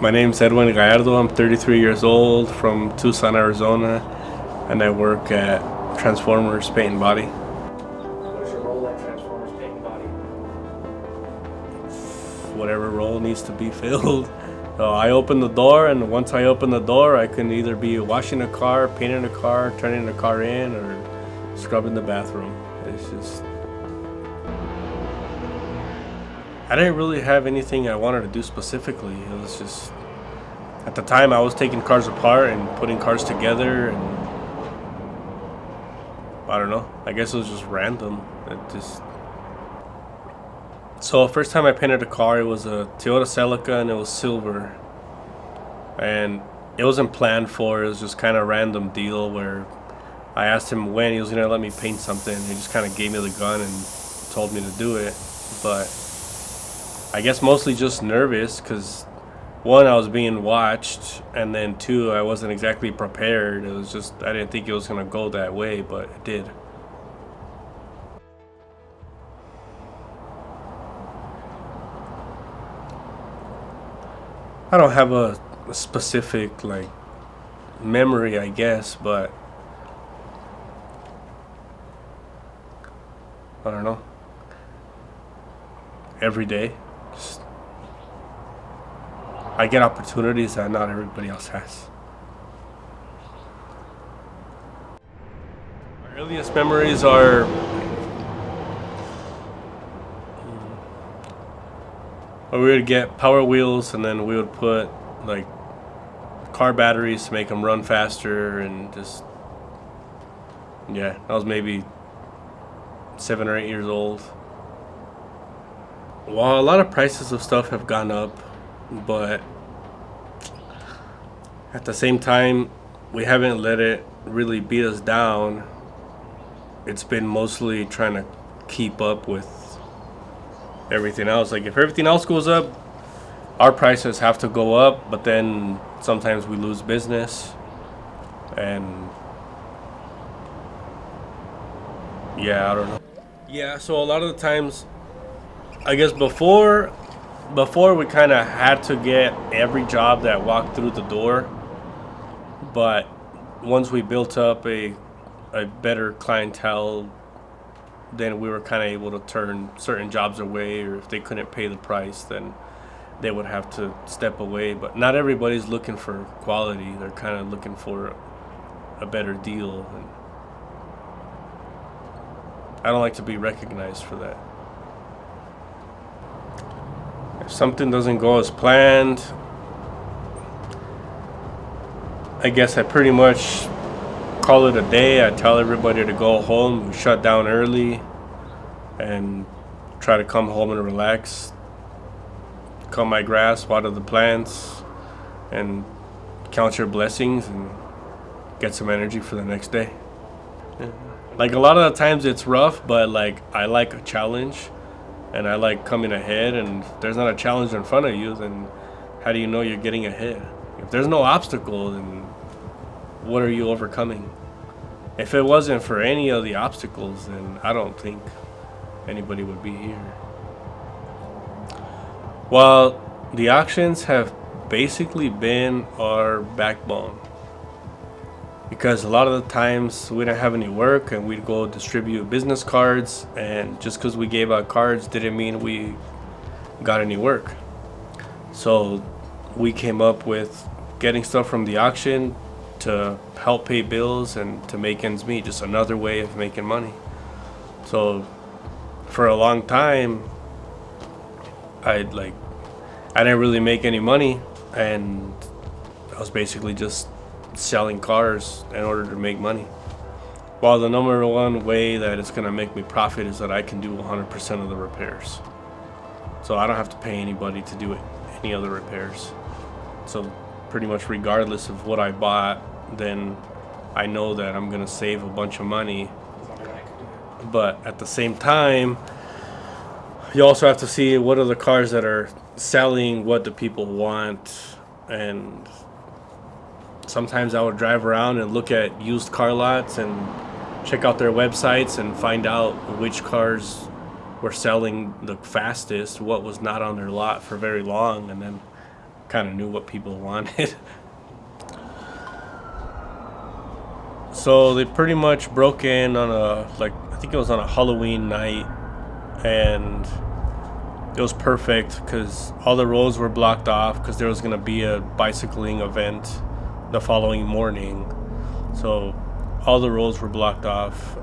My name's Edwin Gallardo. I'm 33 years old from Tucson, Arizona, and I work at Transformers Paint and Body. What's your role at Transformers Paint and Body? Whatever role needs to be filled. So I open the door, and once I open the door, I can either be washing a car, painting a car, turning the car in, or scrubbing the bathroom. It's just... I didn't really have anything I wanted to do specifically. It was just... At the time, I was taking cars apart and putting cars together, and... I don't know. I guess it was just random. It just... So first time I painted a car, it was a Toyota Celica, and it was silver. And it wasn't planned for. It was just kind of random deal where I asked him when he was gonna let me paint something. He just kind of gave me the gun and told me to do it. But I guess mostly just nervous because one, I was being watched, and then two, I wasn't exactly prepared. It was just I didn't think it was gonna go that way, but it did. I don't have a specific like memory, I guess, but I don't know. Every day, just, I get opportunities that not everybody else has. My earliest memories are where we would get Power Wheels, and then we would put like car batteries to make them run faster, and just I was maybe 7 or 8 years old. Well, a lot of prices of stuff have gone up, but at the same time, we haven't let it really beat us down. It's been mostly trying to keep up with everything else. Like if everything else goes up, our prices have to go up, but then sometimes we lose business. And I don't know. Yeah, so a lot of the times, I guess before we kind of had to get every job that walked through the door, but once we built up a better clientele, then we were kind of able to turn certain jobs away, or if they couldn't pay the price, then they would have to step away. But not everybody's looking for quality. They're kind of looking for a better deal, and I don't like to be recognized for that. If something doesn't go as planned, I guess I pretty much call it a day. I tell everybody to go home. We shut down early and try to come home and relax, cut my grass, water the plants, and count your blessings and get some energy for the next day. Like a lot of the times it's rough, but like I like a challenge, and I like coming ahead. And if there's not a challenge in front of you, then how do you know you're getting ahead? If there's no obstacle, then what are you overcoming? If it wasn't for any of the obstacles, then I don't think anybody would be here. Well, the auctions have basically been our backbone, because a lot of the times we didn't have any work and we'd go distribute business cards, and just because we gave out cards didn't mean we got any work. So we came up with getting stuff from the auction to help pay bills and to make ends meet, just another way of making money. So for a long time, I didn't really make any money, and I was basically just selling cars in order to make money. While the number one way that it's gonna make me profit is that I can do 100% of the repairs. So I don't have to pay anybody to do any other repairs. So pretty much regardless of what I bought, then I know that I'm gonna save a bunch of money. But at the same time, you also have to see what are the cars that are selling, what do people want. And sometimes I would drive around and look at used car lots and check out their websites and find out which cars were selling the fastest, what was not on their lot for very long, and then kind of knew what people wanted. So they pretty much broke in on I think it was on a Halloween night, and it was perfect because all the roads were blocked off because there was going to be a bicycling event the following morning. So all the roads were blocked off.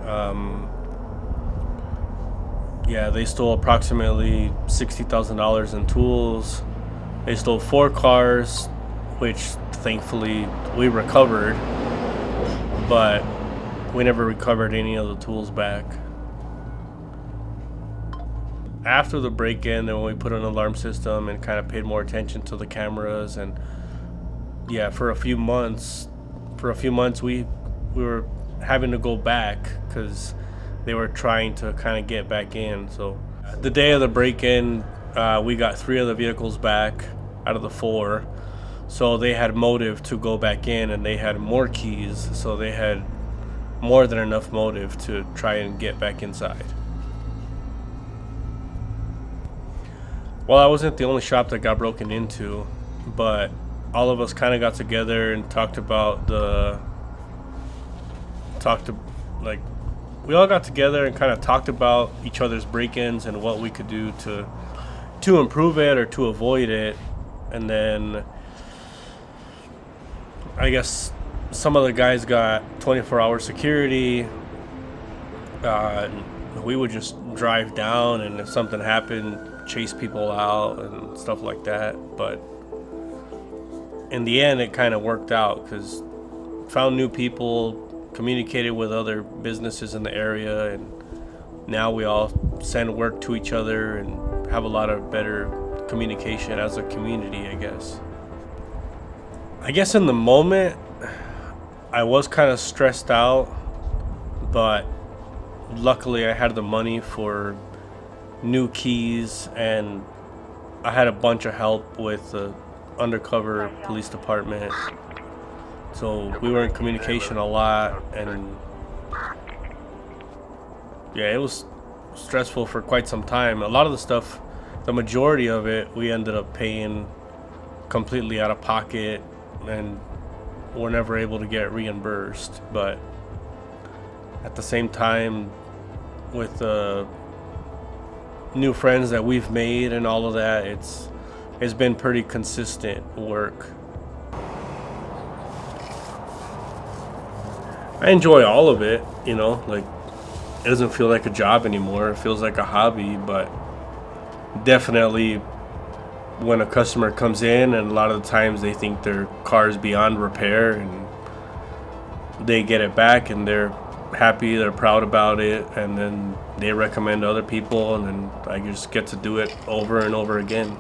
Yeah, they stole approximately $60,000 in tools. They stole 4 cars, which thankfully we recovered, but we never recovered any of the tools back. After the break-in, then we put an alarm system and kind of paid more attention to the cameras, and yeah, for a few months we were having to go back because they were trying to kind of get back in. So the day of the break-in, we got 3 of the vehicles back out of the 4. So they had motive to go back in, and they had more keys, so they had more than enough motive to try and get back inside. Well, I wasn't the only shop that got broken into, but all of us kind of got together and we all got together and kind of talked about each other's break-ins and what we could do to improve it or to avoid it. And then I guess some of the guys got 24-hour security. We would just drive down, and if something happened, chase people out and stuff like that. But in the end, it kind of worked out because found new people, communicated with other businesses in the area, and now we all send work to each other and have a lot of better communication as a community, I guess. I guess in the moment, I was kind of stressed out, but luckily I had the money for new keys, and I had a bunch of help with the undercover police department. So we were in communication a lot, and yeah, it was stressful for quite some time. A lot of the stuff, the majority of it, we ended up paying completely out of pocket, and we're never able to get reimbursed. But at the same time, with the new friends that we've made and all of that, it's been pretty consistent work. I enjoy all of it, like it doesn't feel like a job anymore. It feels like a hobby, but definitely when a customer comes in, and a lot of the times they think their car is beyond repair, and they get it back and they're happy, they're proud about it, and then they recommend other people, and then I just get to do it over and over again.